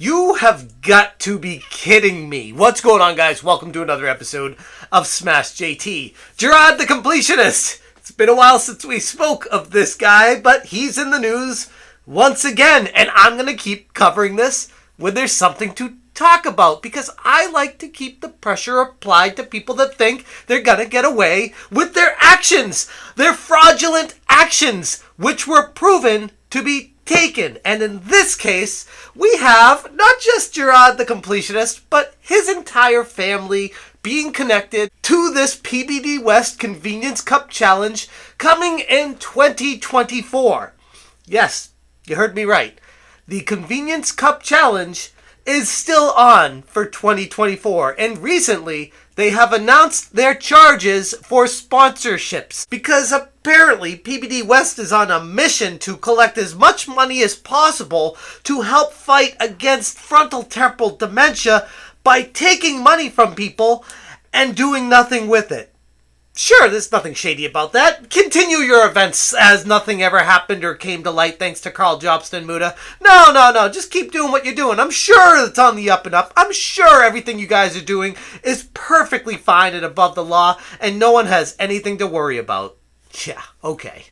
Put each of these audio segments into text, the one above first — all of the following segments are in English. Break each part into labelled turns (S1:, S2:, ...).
S1: You have got to be kidding me. What's going on, guys? Welcome to another episode of Smash JT. Jirard the Completionist. It's been a while since we spoke of this guy, but he's in the news once again, and I'm going to keep covering this when there's something to talk about, because I like to keep the pressure applied to people that think they're going to get away with their actions, their fraudulent actions, which were proven to be taken. And in this case, we have not just Jirard the Completionist, but his entire family being connected to this PBD West Convenience Cup Challenge coming in 2024. Yes, you heard me right. The Convenience Cup Challenge is still on for 2024, and recently they have announced their charges for sponsorships, because apparently PBD West is on a mission to collect as much money as possible to help fight against frontal temporal dementia by taking money from people and doing nothing with it. Sure, there's nothing shady about that. Continue your events as nothing ever happened or came to light thanks to Carl Jobst Muda. No. Just keep doing what you're doing. I'm sure it's on the up and up. I'm sure everything you guys are doing is perfectly fine and above the law, and no one has anything to worry about. Yeah, okay.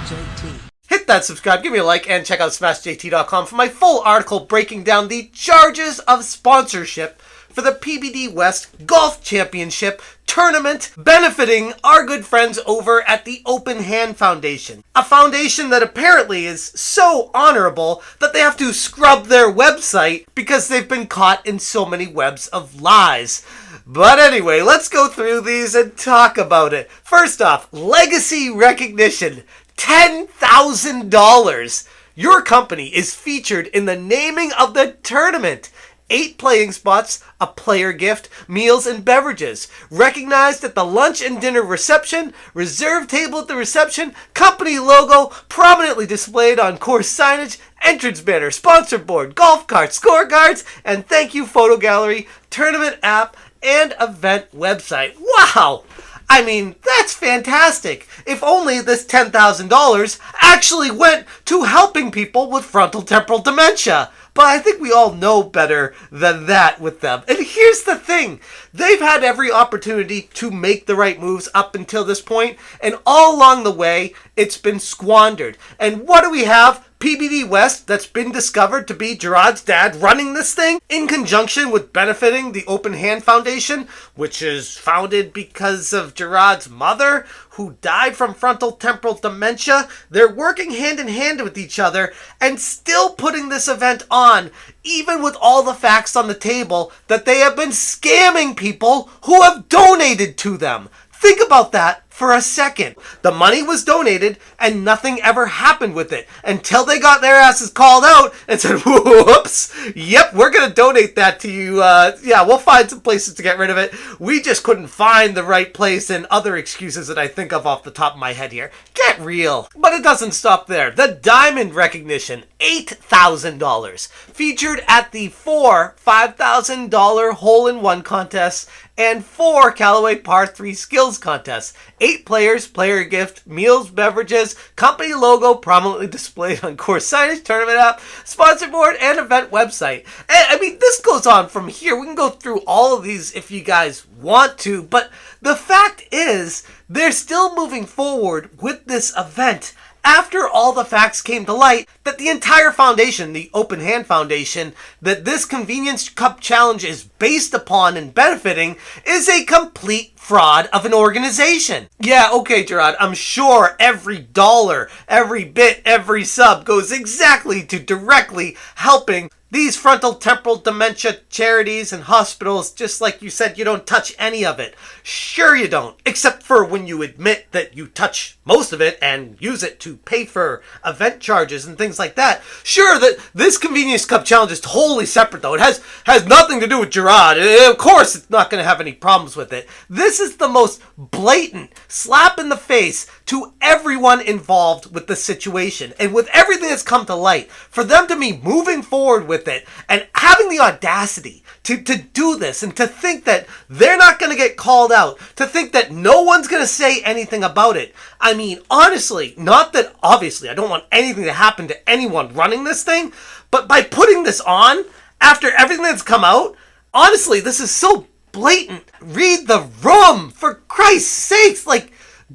S1: JT. Hit that subscribe, give me a like, and check out SmashJT.com for my full article breaking down the charges of sponsorship for the PBD West Golf Championship Tournament, benefiting our good friends over at the Open Hand Foundation. A foundation that apparently is so honorable that they have to scrub their website because they've been caught in so many webs of lies. But anyway, let's go through these and talk about it. First off, legacy recognition. $10,000. Your company is featured in the naming of the tournament. 8 playing spots, a player gift, meals and beverages. Recognized at the lunch and dinner reception, reserved table at the reception, company logo prominently displayed on course signage, entrance banner, sponsor board, golf cart, scorecards, and thank you photo gallery, tournament app, and event website. Wow! I mean, that's fantastic. If only this $10,000 actually went to helping people with frontal temporal dementia. But I think we all know better than that with them. And here's the thing. They've had every opportunity to make the right moves up until this point, and all along the way, it's been squandered. And what do we have? PBD West, that's been discovered to be Jirard's dad, running this thing in conjunction with benefiting the Open Hand Foundation, which is founded because of Jirard's mother, who died from frontal temporal dementia. They're working hand in hand with each other and still putting this event on, even with all the facts on the table that they have been scamming people who have donated to them. Think about that for a second. The money was donated and nothing ever happened with it until they got their asses called out and said, whoops, yep, we're going to donate that to you. Yeah, we'll find some places to get rid of it. We just couldn't find the right place, and other excuses that I think of off the top of my head here. Get real. But it doesn't stop there. The diamond recognition, $8,000. Featured at the 4 $5,000 hole-in-one contests and 4 Callaway Par 3 skills contests. 8 players, player gift, meals, beverages, company logo prominently displayed on course signage, tournament app, sponsor board, and event website. And I mean, this goes on from here. We can go through all of these if you guys want to, but the fact is, they're still moving forward with this event after all the facts came to light that the entire foundation, the Open Hand Foundation, that this Convenience Cup Challenge is based upon and benefiting, is a complete fraud of an organization. Yeah, okay, Jirard, I'm sure every dollar, every bit, every sub goes exactly to directly helping these frontal temporal dementia charities and hospitals. Just like you said, you don't touch any of it. Sure you don't, except for when you admit that you touch most of it and use it to pay for event charges and things like that. Sure, that this Convenience Cup Challenge is totally separate, though. It has nothing to do with Jirard. Of course, it's not going to have any problems with it. This is the most blatant slap in the face to everyone involved with the situation and with everything that's come to light. For them to be moving forward with it and having the audacity to do this and to think that they're not going to get called out, to think that no one's going to say anything about it. I mean, honestly, not that obviously I don't want anything to happen to anyone running this thing, But by putting this on, after everything that's come out, honestly, this is so blatant. Read the room, for Christ's sakes. Like,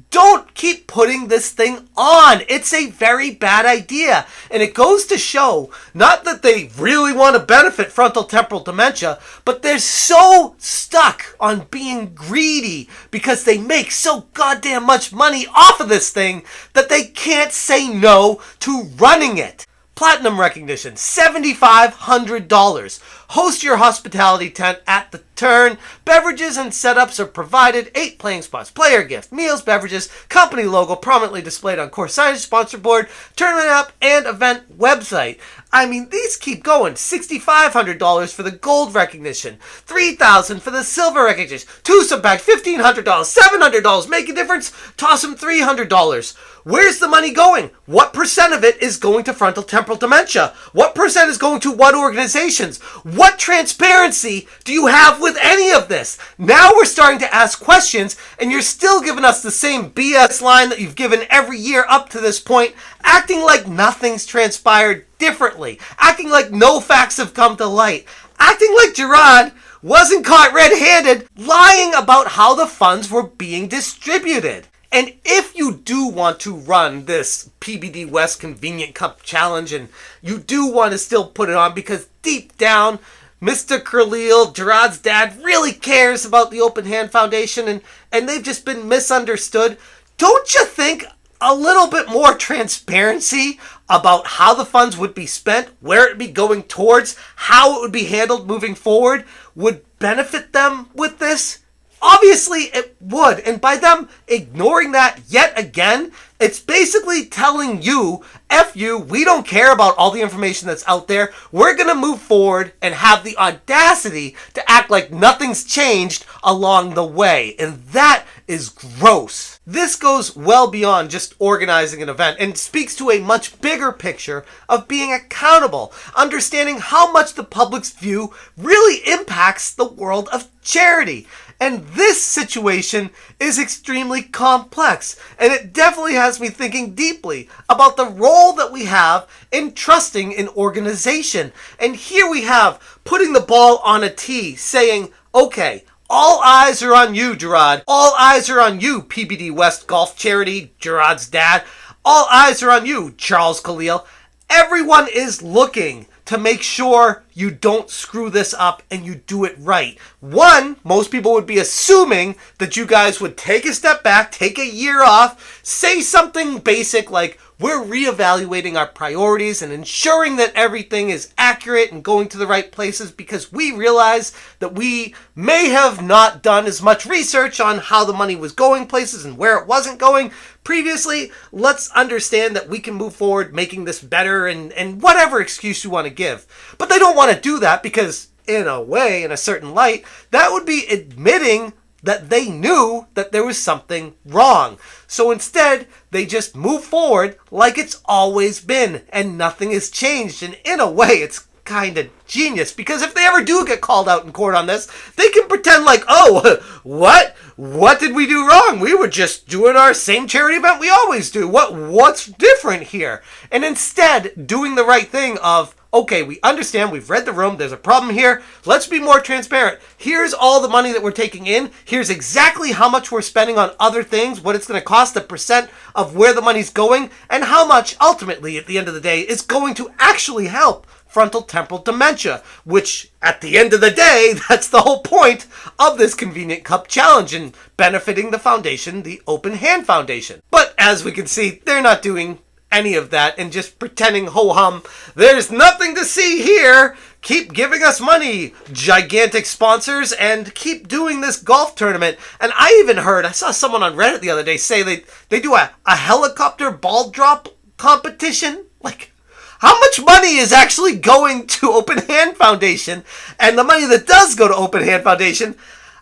S1: don't keep putting this thing on. It's a very bad idea. And it goes to show, not that they really want to benefit frontal temporal dementia, but they're so stuck on being greedy because they make so goddamn much money off of this thing that they can't say no to running it. Platinum recognition, $7,500. Host your hospitality tent at the turn. Beverages and setups are provided. 8 playing spots, player gift, meals, beverages, company logo prominently displayed on course signage, sponsor board, tournament app, and event website. I mean, these keep going. $6,500 for the gold recognition. $3,000 for the silver recognition. 2 sub-packs, $1,500. $700. Make a difference? Toss them $300. Where's the money going? What percent of it is going to frontal temporal dementia? What percent is going to what organizations? What transparency do you have with any of this? Now we're starting to ask questions, and you're still giving us the same BS line that you've given every year up to this point, acting like nothing's transpired differently, acting like no facts have come to light, acting like Jirard wasn't caught red-handed, lying about how the funds were being distributed. And if you do want to run this PBD West Convenient Cup Challenge, and you do want to still put it on because deep down, Mr. Khalil, Jirard's dad, really cares about the Open Hand Foundation, and they've just been misunderstood, don't you think a little bit more transparency about how the funds would be spent, where it would be going towards, how it would be handled moving forward would benefit them with this? Obviously, it would. And by them ignoring that yet again, it's basically telling you, F you, we don't care about all the information that's out there. We're going to move forward and have the audacity to act like nothing's changed along the way. And that is gross. This goes well beyond just organizing an event and speaks to a much bigger picture of being accountable, understanding how much the public's view really impacts the world of charity. And this situation is extremely complex, and it definitely has me thinking deeply about the role that we have in trusting an organization. And here we have putting the ball on a tee, saying, okay, all eyes are on you, Jirard. All eyes are on you, PBD West Golf Charity, Jirard's dad. All eyes are on you, Charles Khalil. Everyone is looking to make sure you don't screw this up and you do it right. One, most people would be assuming that you guys would take a step back, take a year off, say something basic like, we're reevaluating our priorities and ensuring that everything is accurate and going to the right places because we realize that we may have not done as much research on how the money was going places and where it wasn't going previously. Let's understand that we can move forward making this better and whatever excuse you want to give. But they don't want to do that because, in a way, in a certain light, that would be admitting that they knew that there was something wrong. So instead, they just move forward like it's always been and nothing has changed. And in a way, it's kind of genius because if they ever do get called out in court on this, they can pretend like, oh, what? What did we do wrong? We were just doing our same charity event we always do. What's different here? And instead, doing the right thing of, okay, we understand, we've read the room, there's a problem here, let's be more transparent. Here's all the money that we're taking in, here's exactly how much we're spending on other things, what it's going to cost, the percent of where the money's going, and how much, ultimately, at the end of the day, is going to actually help frontal temporal dementia, which, at the end of the day, that's the whole point of this Convenient Cup Challenge and benefiting the foundation, the Open Hand Foundation. But, as we can see, they're not doing any of that and just pretending ho-hum, there's nothing to see here, keep giving us money, gigantic sponsors, and keep doing this golf tournament. And I even heard, I saw someone on Reddit the other day say they do a helicopter ball drop competition. Like, how much money is actually going to Open Hand Foundation? And the money that does go to Open Hand Foundation,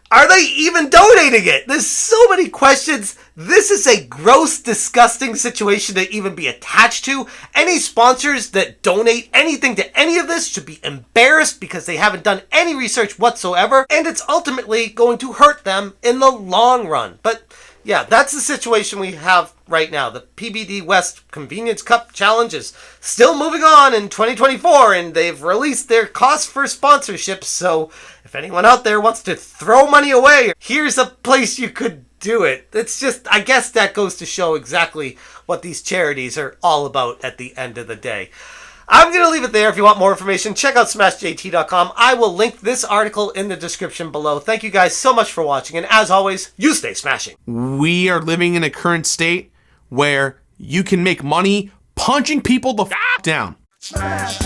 S1: are they even donating it? There's so many questions. This is a gross, disgusting situation to even be attached to. Any sponsors that donate anything to any of this should be embarrassed because they haven't done any research whatsoever, and it's ultimately going to hurt them in the long run. But Yeah, that's the situation we have right now. The PBD West Convenience Cup Challenge is still moving on in 2024, and they've released their cost for sponsorships. So if anyone out there wants to throw money away, here's a place you could do it. It's just, I guess that goes to show exactly what these charities are all about at the end of the day. I'm going to leave it there. If you want more information, check out smashjt.com. I will link this article in the description below. Thank you guys so much for watching, and as always, you stay smashing.
S2: We are living in a current state where you can make money punching people the f*** down. Smash,